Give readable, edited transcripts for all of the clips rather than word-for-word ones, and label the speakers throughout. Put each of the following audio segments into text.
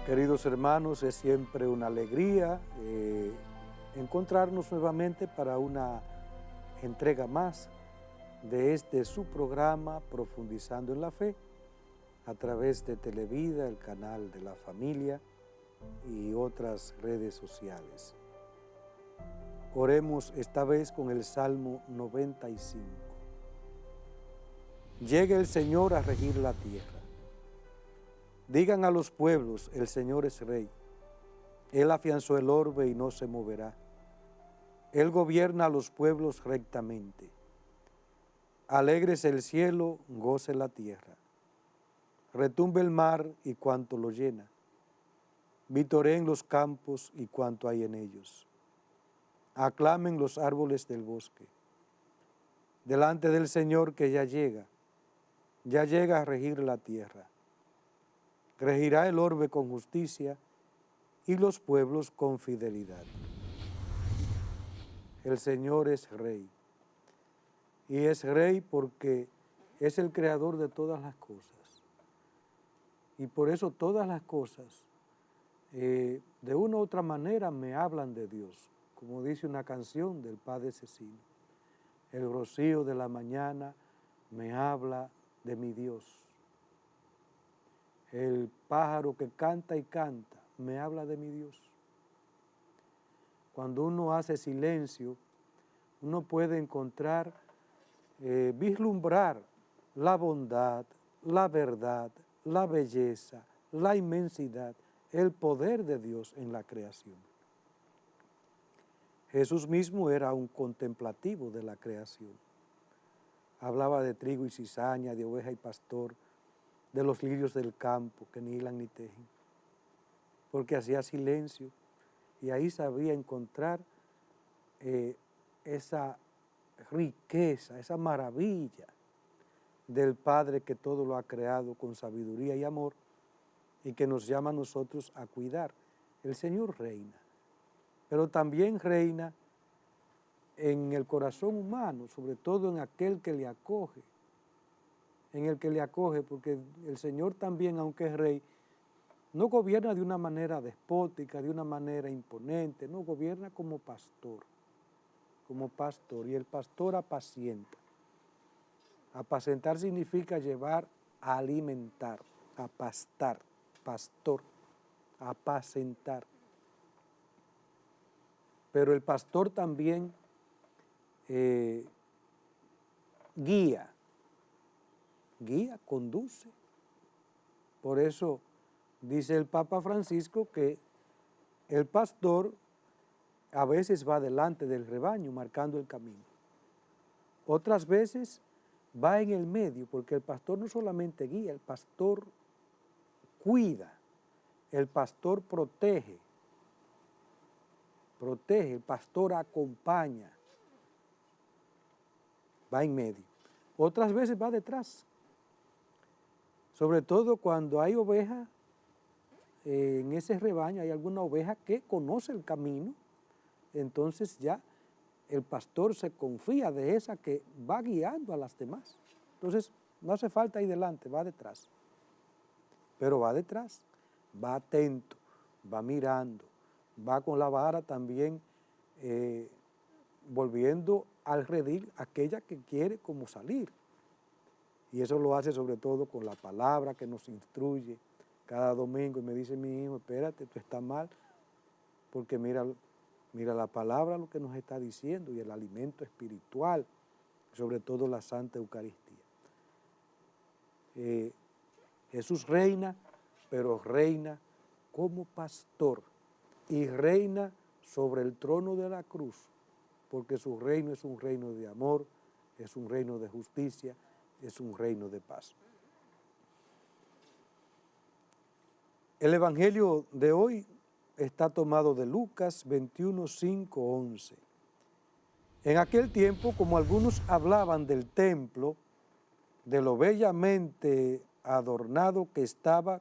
Speaker 1: Queridos hermanos, es siempre una alegría encontrarnos nuevamente para una entrega más de su programa Profundizando en la Fe a través de Televida, el canal de la familia y otras redes sociales. Oremos esta vez con el Salmo 95. Llegue el Señor a regir la tierra. Digan a los pueblos, el Señor es Rey. Él afianzó el orbe y no se moverá. Él gobierna a los pueblos rectamente. Alégrese el cielo, goce la tierra. Retumbe el mar y cuanto lo llena. Vitoreen los campos y cuanto hay en ellos. Aclamen los árboles del bosque. Delante del Señor que ya llega a regir la tierra. Regirá el orbe con justicia y los pueblos con fidelidad. El Señor es Rey. Y es Rey porque es el creador de todas las cosas. Y por eso todas las cosas, de una u otra manera, me hablan de Dios. Como dice una canción del Padre Cecilio. El rocío de la mañana me habla de mi Dios. El pájaro que canta y canta me habla de mi Dios. Cuando uno hace silencio, uno puede encontrar, vislumbrar la bondad, la verdad, la belleza, la inmensidad, el poder de Dios en la creación. Jesús mismo era un contemplativo de la creación. Hablaba de trigo y cizaña, de oveja y pastor, de los lirios del campo que ni hilan ni tejen, porque hacía silencio y ahí sabía encontrar esa riqueza, esa maravilla del Padre que todo lo ha creado con sabiduría y amor y que nos llama a nosotros a cuidar. El Señor reina, pero también reina en el corazón humano, sobre todo en aquel que le acoge, porque el Señor también, aunque es Rey, no gobierna de una manera despótica, de una manera imponente, no, gobierna como pastor, y el pastor apacienta. Apacentar significa llevar a alimentar, a pastar, pastor, apacentar. Pero el pastor también guía, conduce. Por eso dice el Papa Francisco que el pastor a veces va delante del rebaño marcando el camino. Otras veces va en el medio, porque el pastor no solamente guía, el pastor cuida, el pastor protege, el pastor acompaña, va en medio. Otras veces va detrás, sobre todo cuando hay ovejas, en ese rebaño hay alguna oveja que conoce el camino, entonces ya el pastor se confía de esa que va guiando a las demás. Entonces no hace falta ir delante, va detrás. Pero va detrás, va atento, va mirando, va con la vara también volviendo al redil aquella que quiere como salir. Y eso lo hace sobre todo con la palabra que nos instruye cada domingo. Y me dice mi hijo, espérate, tú estás mal, porque mira la palabra lo que nos está diciendo y el alimento espiritual, sobre todo la Santa Eucaristía. Jesús reina, pero reina como pastor y reina sobre el trono de la cruz, porque su reino es un reino de amor, es un reino de justicia, es un reino de paz. El Evangelio de hoy está tomado de Lucas 21, 5, 11. En aquel tiempo, como algunos hablaban del templo, de lo bellamente adornado que estaba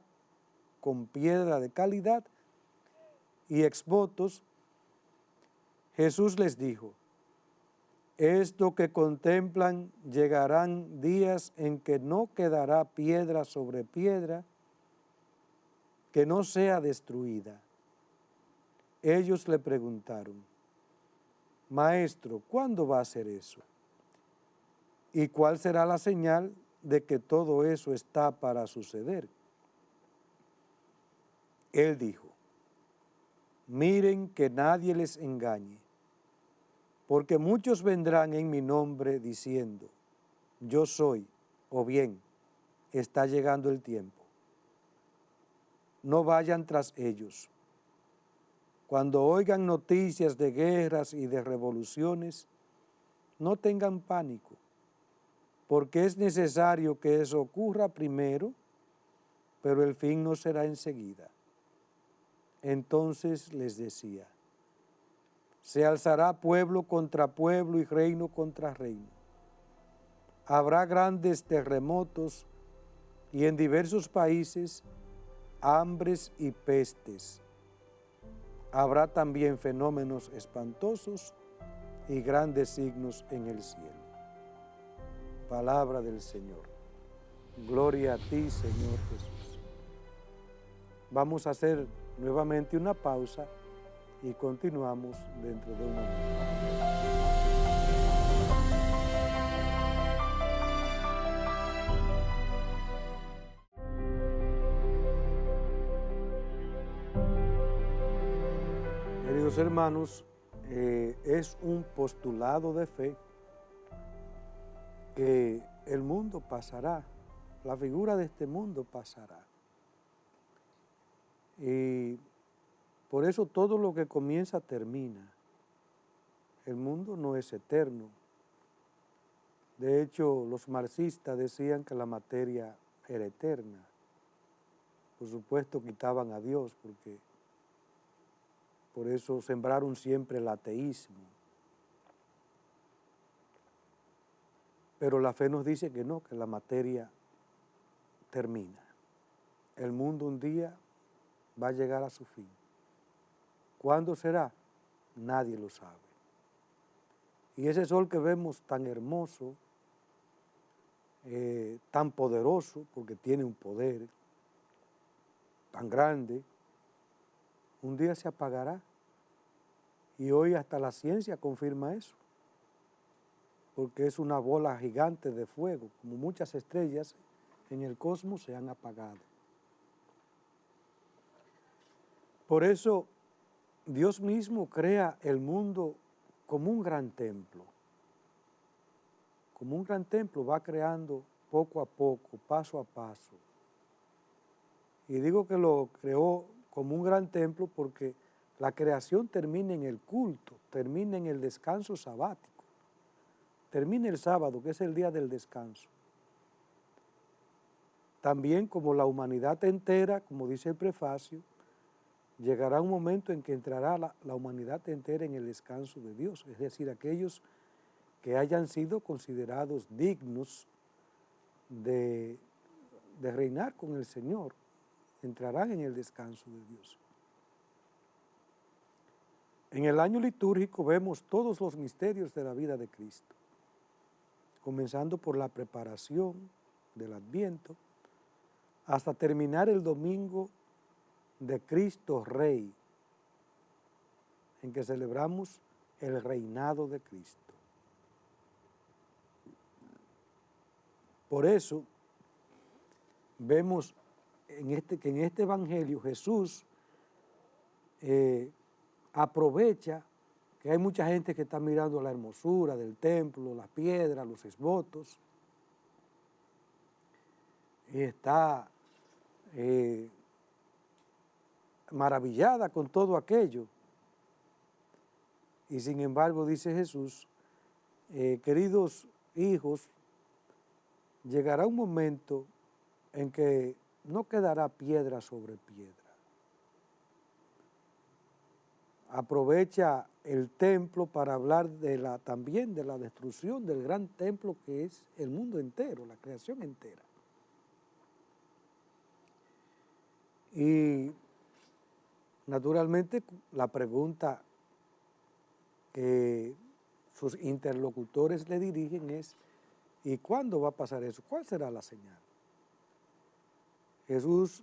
Speaker 1: con piedra de calidad y exvotos, Jesús les dijo, esto que contemplan llegarán días en que no quedará piedra sobre piedra que no sea destruida. Ellos le preguntaron: Maestro, ¿cuándo va a ser eso? ¿Y cuál será la señal de que todo eso está para suceder? Él dijo: Miren que nadie les engañe, porque muchos vendrán en mi nombre diciendo: Yo soy, o bien, está llegando el tiempo. No vayan tras ellos. Cuando oigan noticias de guerras y de revoluciones, no tengan pánico, porque es necesario que eso ocurra primero, pero el fin no será enseguida. Entonces les decía: se alzará pueblo contra pueblo y reino contra reino. Habrá grandes terremotos y en diversos países hambres y pestes. Habrá también fenómenos espantosos y grandes signos en el cielo. Palabra del Señor. Gloria a ti, Señor Jesús. Vamos a hacer nuevamente una pausa y continuamos dentro de un momento. Queridos hermanos, es un postulado de fe que el mundo pasará, la figura de este mundo pasará. Y por eso todo lo que comienza termina. El mundo no es eterno. De hecho, los marxistas decían que la materia era eterna. Por supuesto, quitaban a Dios, porque por eso sembraron siempre el ateísmo. Pero la fe nos dice que no, que la materia termina. El mundo un día va a llegar a su fin. ¿Cuándo será? Nadie lo sabe. Y ese sol que vemos tan hermoso, tan poderoso, porque tiene un poder tan grande, un día se apagará. Y hoy hasta la ciencia confirma eso, porque es una bola gigante de fuego, como muchas estrellas en el cosmos se han apagado. Por eso Dios mismo crea el mundo como un gran templo. Como un gran templo va creando poco a poco, paso a paso. Y digo que lo creó como un gran templo porque la creación termina en el culto, termina en el descanso sabático, termina el sábado, que es el día del descanso. También como la humanidad entera, como dice el prefacio, llegará un momento en que entrará la humanidad entera en el descanso de Dios, es decir, aquellos que hayan sido considerados dignos de reinar con el Señor, entrarán en el descanso de Dios. En el año litúrgico vemos todos los misterios de la vida de Cristo, comenzando por la preparación del Adviento, hasta terminar el domingo de Cristo Rey, en que celebramos el reinado de Cristo. Por eso vemos que en este evangelio Jesús aprovecha que hay mucha gente que está mirando la hermosura del templo, las piedras, los esbotos, y está maravillada con todo aquello. Y sin embargo, dice Jesús, queridos hijos, llegará un momento en que no quedará piedra sobre piedra. Aprovecha el templo para hablar también de la destrucción del gran templo que es el mundo entero, la creación entera. Y naturalmente la pregunta que sus interlocutores le dirigen es: ¿y cuándo va a pasar eso? ¿Cuál será la señal? Jesús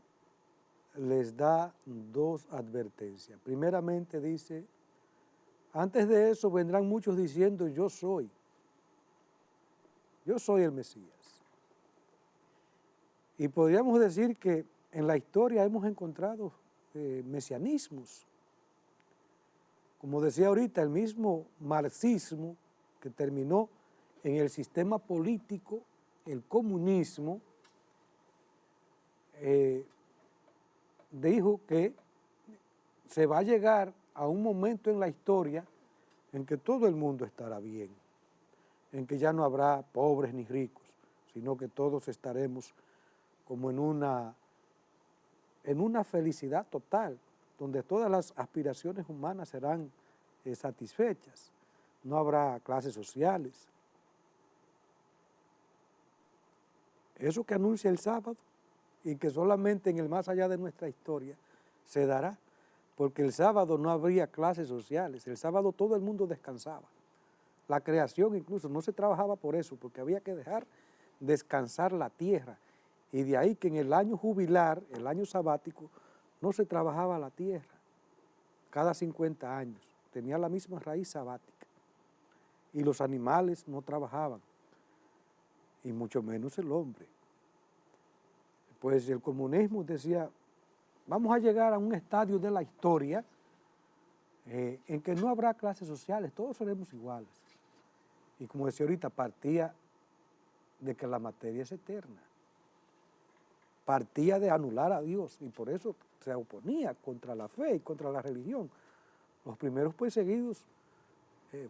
Speaker 1: les da dos advertencias. Primeramente dice, antes de eso vendrán muchos diciendo, yo soy el Mesías. Y podríamos decir que en la historia hemos encontrado mesianismos. Como decía ahorita, el mismo marxismo que terminó en el sistema político, el comunismo, dijo que se va a llegar a un momento en la historia en que todo el mundo estará bien, en que ya no habrá pobres ni ricos, sino que todos estaremos como en una felicidad total, donde todas las aspiraciones humanas serán satisfechas. No habrá clases sociales. Eso que anuncia el sábado y que solamente en el más allá de nuestra historia se dará, porque el sábado no habría clases sociales, el sábado todo el mundo descansaba. La creación incluso no se trabajaba por eso, porque había que dejar descansar la tierra. Y de ahí que en el año jubilar, el año sabático, no se trabajaba la tierra. Cada 50 años tenía la misma raíz sabática. Y los animales no trabajaban, y mucho menos el hombre. Pues el comunismo decía, vamos a llegar a un estadio de la historia en que no habrá clases sociales, todos seremos iguales. Y como decía ahorita, partía de que la materia es eterna. Partía de anular a Dios y por eso se oponía contra la fe y contra la religión. Los primeros perseguidos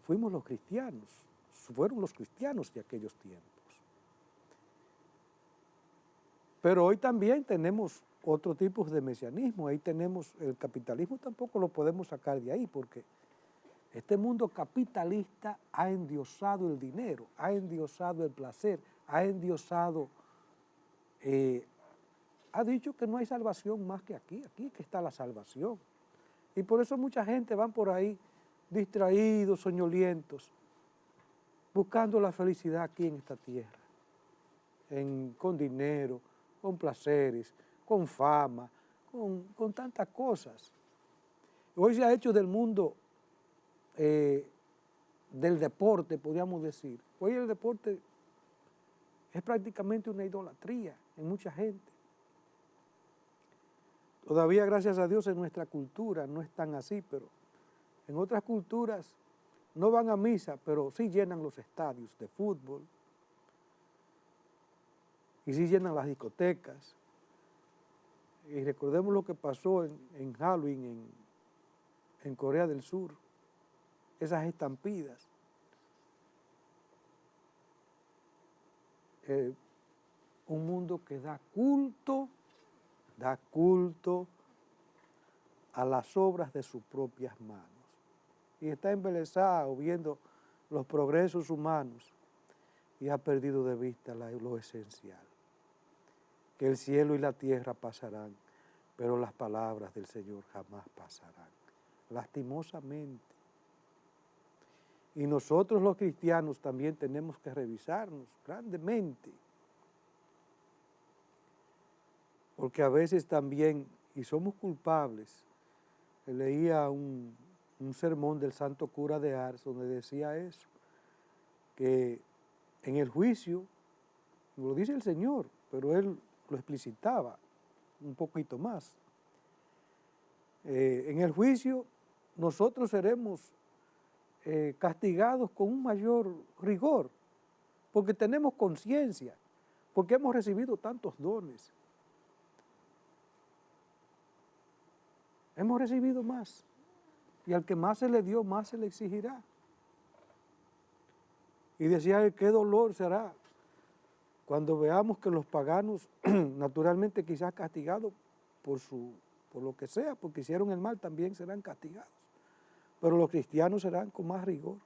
Speaker 1: fueron los cristianos de aquellos tiempos. Pero hoy también tenemos otro tipo de mesianismo, ahí tenemos el capitalismo, tampoco lo podemos sacar de ahí porque este mundo capitalista ha endiosado el dinero, ha endiosado el placer, ha endiosado, ha dicho que no hay salvación más que aquí que está la salvación. Y por eso mucha gente van por ahí distraídos, soñolientos, buscando la felicidad aquí en esta tierra, con dinero, con placeres, con fama, con tantas cosas. Hoy se ha hecho del mundo del deporte, podríamos decir. Hoy el deporte es prácticamente una idolatría en mucha gente. Todavía, gracias a Dios, en nuestra cultura no es tan así, pero en otras culturas no van a misa, pero sí llenan los estadios de fútbol y sí llenan las discotecas. Y recordemos lo que pasó en Halloween en Corea del Sur, esas estampidas. Un mundo que da culto a las obras de sus propias manos. Y está embelesado viendo los progresos humanos y ha perdido de vista lo esencial. Que el cielo y la tierra pasarán, pero las palabras del Señor jamás pasarán. Lastimosamente. Y nosotros los cristianos también tenemos que revisarnos grandemente. Porque a veces también, y somos culpables, leía un sermón del santo cura de Ars donde decía eso, que en el juicio, lo dice el Señor, pero él lo explicitaba un poquito más. En el juicio nosotros seremos castigados con un mayor rigor, porque tenemos conciencia, porque hemos recibido tantos dones. Hemos recibido más, y al que más se le dio, más se le exigirá. Y decía él, qué dolor será cuando veamos que los paganos, naturalmente quizás castigados por lo que sea, porque hicieron el mal, también serán castigados. Pero los cristianos serán con más rigor,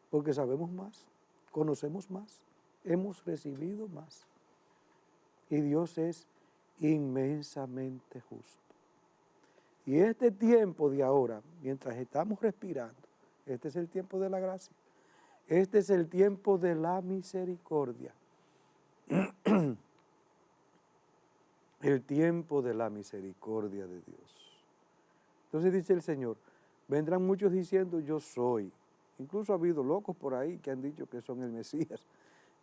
Speaker 1: porque sabemos más, conocemos más, hemos recibido más. Y Dios es inmensamente justo. Y este tiempo de ahora, mientras estamos respirando, este es el tiempo de la gracia, este es el tiempo de la misericordia. el tiempo de la misericordia de Dios. Entonces dice el Señor, vendrán muchos diciendo yo soy. Incluso ha habido locos por ahí que han dicho que son el Mesías,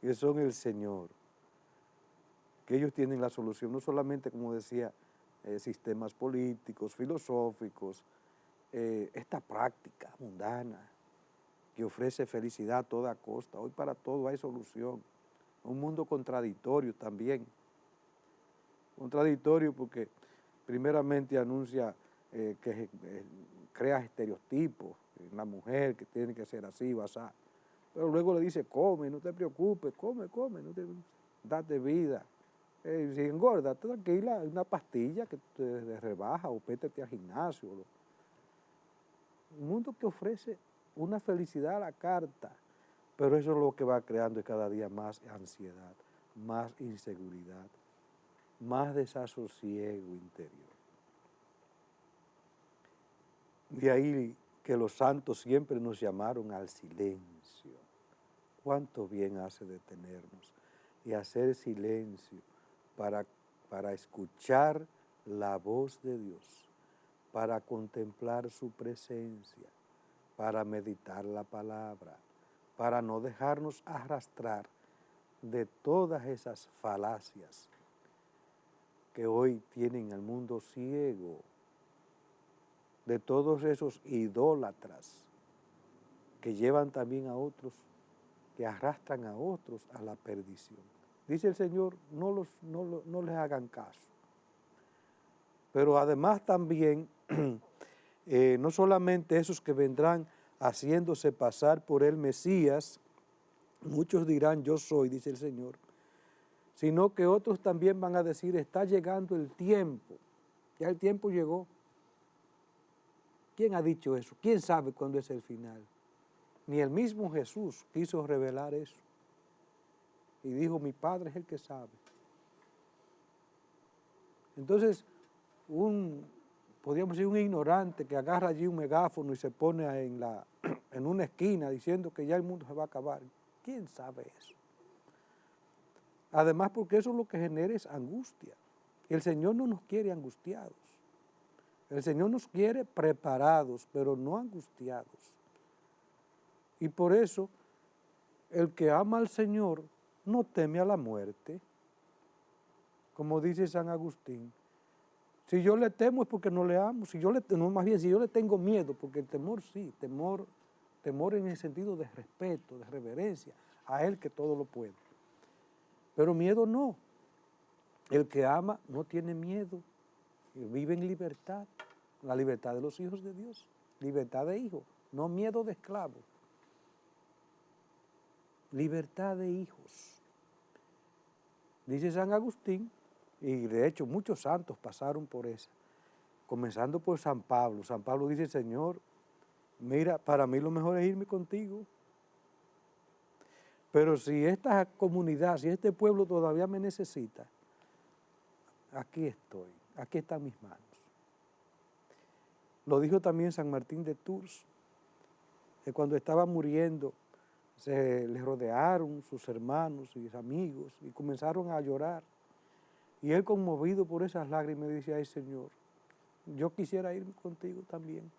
Speaker 1: que son el Señor, que ellos tienen la solución, no solamente, como decía, sistemas políticos, filosóficos, esta práctica mundana que ofrece felicidad a toda costa. Hoy para todo hay solución. Un mundo contradictorio también. Contradictorio porque primeramente anuncia que crea estereotipos en la mujer, que tiene que ser así o así. Pero luego le dice, come, no te preocupes, come, no te, date vida. Si engorda, tranquila, hay una pastilla que te rebaja o pétate al gimnasio. Un mundo que ofrece una felicidad a la carta, pero eso es lo que va creando cada día más ansiedad, más inseguridad, más desasosiego interior. De ahí que los santos siempre nos llamaron al silencio. Cuánto bien hace detenernos y hacer silencio para escuchar la voz de Dios, para contemplar su presencia, para meditar la palabra, para no dejarnos arrastrar de todas esas falacias que hoy tienen al mundo ciego, de todos esos idólatras que llevan también a otros, que arrastran a otros a la perdición. Dice el Señor, no les hagan caso. Pero además también, no solamente esos que vendrán haciéndose pasar por el Mesías, muchos dirán yo soy, dice el Señor, sino que otros también van a decir está llegando el tiempo, ya el tiempo llegó. ¿Quién ha dicho eso? ¿Quién sabe cuándo es el final? Ni el mismo Jesús quiso revelar eso. Y dijo, mi Padre es el que sabe. Entonces, podríamos decir un ignorante que agarra allí un megáfono y se pone en una esquina diciendo que ya el mundo se va a acabar. ¿Quién sabe eso? Además, porque eso lo que genera es angustia. El Señor no nos quiere angustiados. El Señor nos quiere preparados, pero no angustiados. Y por eso, el que ama al Señor no teme a la muerte. Como dice San Agustín, si yo le temo es porque no le amo, más bien si yo le tengo miedo, porque el temor sí, temor en el sentido de respeto, de reverencia, a Él que todo lo puede. Pero miedo no. El que ama no tiene miedo, vive en libertad, la libertad de los hijos de Dios, libertad de hijo, no miedo de esclavo. Libertad de hijos. Dice San Agustín, y de hecho muchos santos pasaron por esa, comenzando por San Pablo. San Pablo dice, Señor, mira, para mí lo mejor es irme contigo. Pero si esta comunidad, si este pueblo todavía me necesita, aquí estoy, aquí están mis manos. Lo dijo también San Martín de Tours, que cuando estaba muriendo, se le rodearon sus hermanos y sus amigos y comenzaron a llorar. Y él, conmovido por esas lágrimas, dice, ay Señor, yo quisiera ir contigo también.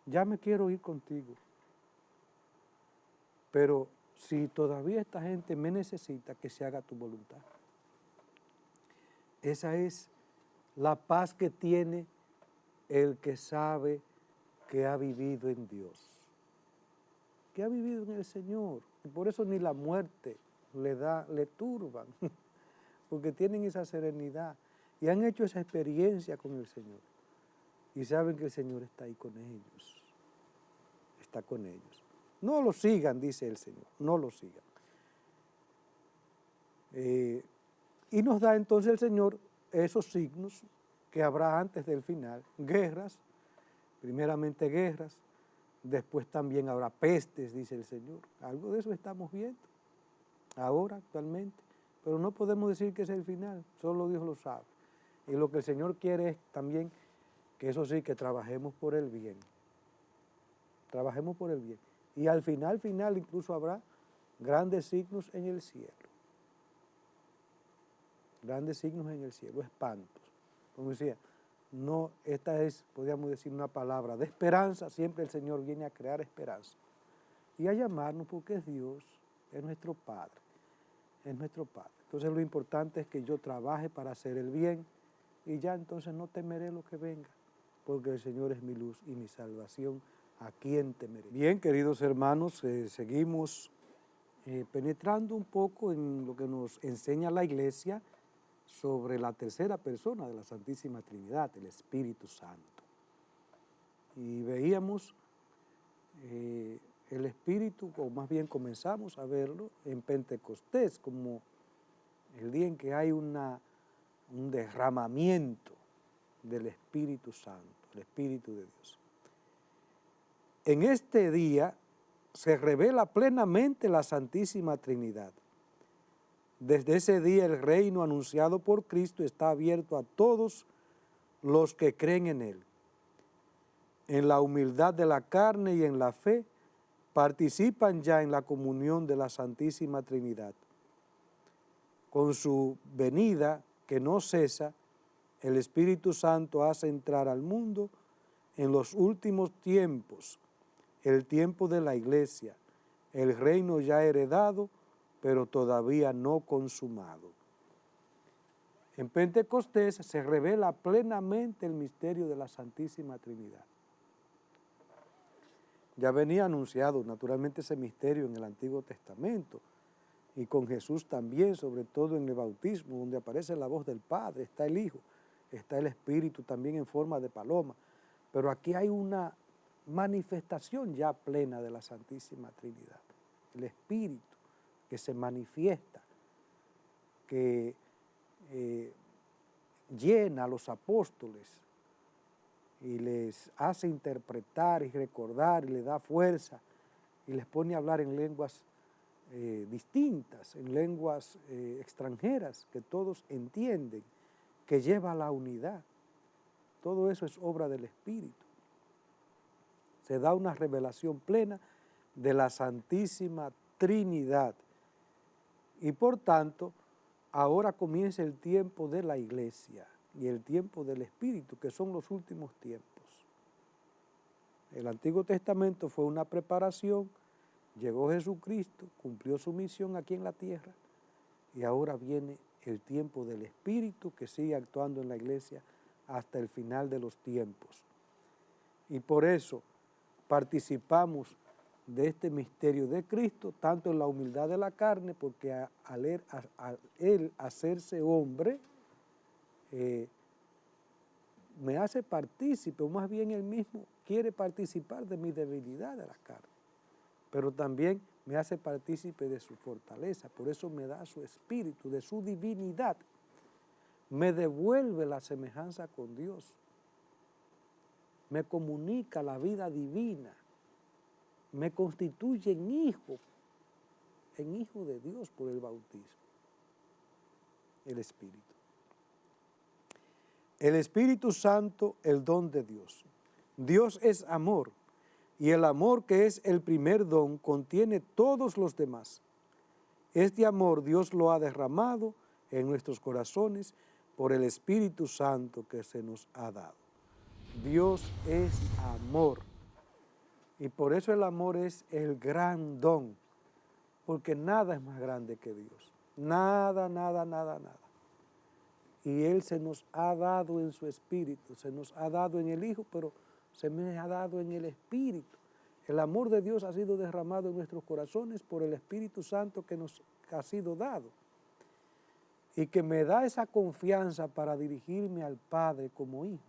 Speaker 1: Ya me quiero ir contigo. Pero si todavía esta gente me necesita, que se haga tu voluntad. Esa es la paz que tiene el que sabe que ha vivido en Dios, que ha vivido en el Señor. Y por eso ni la muerte le turban, porque tienen esa serenidad y han hecho esa experiencia con el Señor. Y saben que el Señor está ahí con ellos, está con ellos. No lo sigan, dice el Señor, no lo sigan. Y nos da entonces el Señor esos signos que habrá antes del final, guerras, primeramente guerras, después también habrá pestes, dice el Señor. Algo de eso estamos viendo ahora, actualmente, pero no podemos decir que es el final, solo Dios lo sabe. Y lo que el Señor quiere es también que eso sí, que trabajemos por el bien. Trabajemos por el bien. Y al final incluso habrá grandes signos en el cielo. grandes signos en el cielo, espantos. Como decía, no, esta es, podríamos decir, una palabra de esperanza. Siempre el Señor viene a crear esperanza y a llamarnos porque es Dios, es nuestro Padre, es nuestro Padre. Entonces lo importante es que yo trabaje para hacer el bien y ya entonces no temeré lo que venga, porque el Señor es mi luz y mi salvación. ¿A quién temeré? Bien, queridos hermanos, seguimos penetrando un poco en lo que nos enseña la Iglesia sobre la tercera persona de la Santísima Trinidad, el Espíritu Santo. Y veíamos el Espíritu, o más bien comenzamos a verlo en Pentecostés, como el día en que hay un derramamiento del Espíritu Santo, el Espíritu de Dios. En este día se revela plenamente la Santísima Trinidad. Desde ese día el reino anunciado por Cristo está abierto a todos los que creen en Él. En la humildad de la carne y en la fe, participan ya en la comunión de la Santísima Trinidad. Con su venida, que no cesa, el Espíritu Santo hace entrar al mundo en los últimos tiempos, el tiempo de la Iglesia, el reino ya heredado, pero todavía no consumado. En Pentecostés se revela plenamente el misterio de la Santísima Trinidad. Ya venía anunciado naturalmente ese misterio en el Antiguo Testamento y con Jesús también, sobre todo en el bautismo, donde aparece la voz del Padre, está el Hijo, está el Espíritu también en forma de paloma. Pero aquí hay una manifestación ya plena de la Santísima Trinidad, el Espíritu que se manifiesta, que llena a los apóstoles y les hace interpretar y recordar y les da fuerza y les pone a hablar en lenguas distintas, en lenguas extranjeras que todos entienden, que lleva a la unidad. Todo eso es obra del Espíritu. Se da una revelación plena de la Santísima Trinidad y por tanto ahora comienza el tiempo de la Iglesia y el tiempo del Espíritu, que son los últimos tiempos. El Antiguo Testamento fue una preparación, llegó Jesucristo, cumplió su misión aquí en la tierra y ahora viene el tiempo del Espíritu que sigue actuando en la Iglesia hasta el final de los tiempos. Y por eso participamos de este misterio de Cristo, tanto en la humildad de la carne, porque al Él hacerse hombre, me hace partícipe, o más bien Él mismo quiere participar de mi debilidad de la carne, pero también me hace partícipe de su fortaleza, por eso me da su espíritu, de su divinidad, me devuelve la semejanza con Dios, me comunica la vida divina, me constituye en hijo de Dios por el bautismo, el Espíritu. El Espíritu Santo, el don de Dios. Dios es amor, y el amor que es el primer don contiene todos los demás. Este amor Dios lo ha derramado en nuestros corazones por el Espíritu Santo que se nos ha dado. Dios es amor. Y por eso el amor es el gran don, porque nada es más grande que Dios. Nada, nada, nada, nada. Y Él se nos ha dado en su Espíritu, se nos ha dado en el Hijo, pero se me ha dado en el Espíritu. El amor de Dios ha sido derramado en nuestros corazones por el Espíritu Santo que nos ha sido dado. Y que me da esa confianza para dirigirme al Padre como hijo,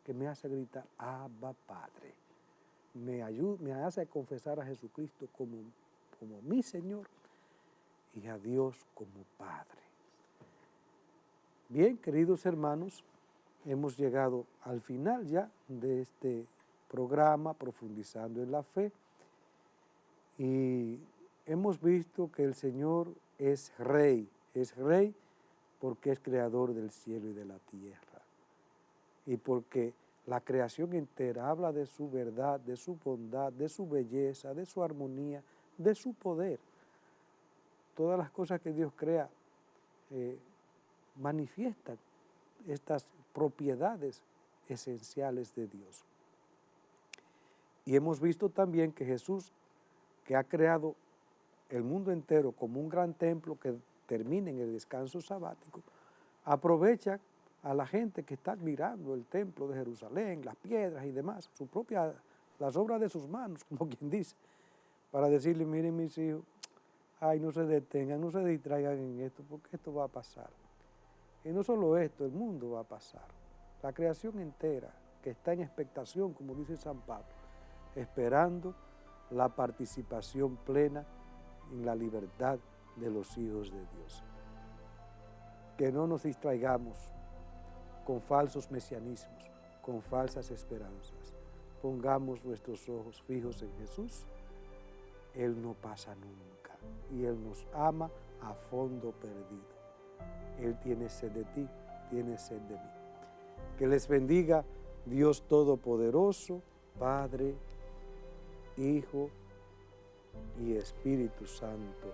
Speaker 1: que me hace gritar, Abba Padre. Me hace confesar a Jesucristo como mi Señor y a Dios como Padre. Bien, queridos hermanos, hemos llegado al final ya de este programa Profundizando en la Fe y hemos visto que el Señor es Rey porque es creador del cielo y de la tierra y porque la creación entera habla de su verdad, de su bondad, de su belleza, de su armonía, de su poder. Todas las cosas que Dios crea manifiestan estas propiedades esenciales de Dios. Y hemos visto también que Jesús, que ha creado el mundo entero como un gran templo que termina en el descanso sabático, aprovecha a la gente que está admirando el templo de Jerusalén, las piedras y demás, las obras de sus manos, como quien dice, para decirle, miren mis hijos, ay, no se detengan, no se distraigan en esto, porque esto va a pasar. Y no solo esto, el mundo va a pasar. La creación entera, que está en expectación, como dice San Pablo, esperando la participación plena en la libertad de los hijos de Dios. Que no nos distraigamos con falsos mesianismos, con falsas esperanzas. Pongamos nuestros ojos fijos en Jesús. Él no pasa nunca y Él nos ama a fondo perdido. Él tiene sed de ti, tiene sed de mí. Que les bendiga Dios Todopoderoso, Padre, Hijo y Espíritu Santo.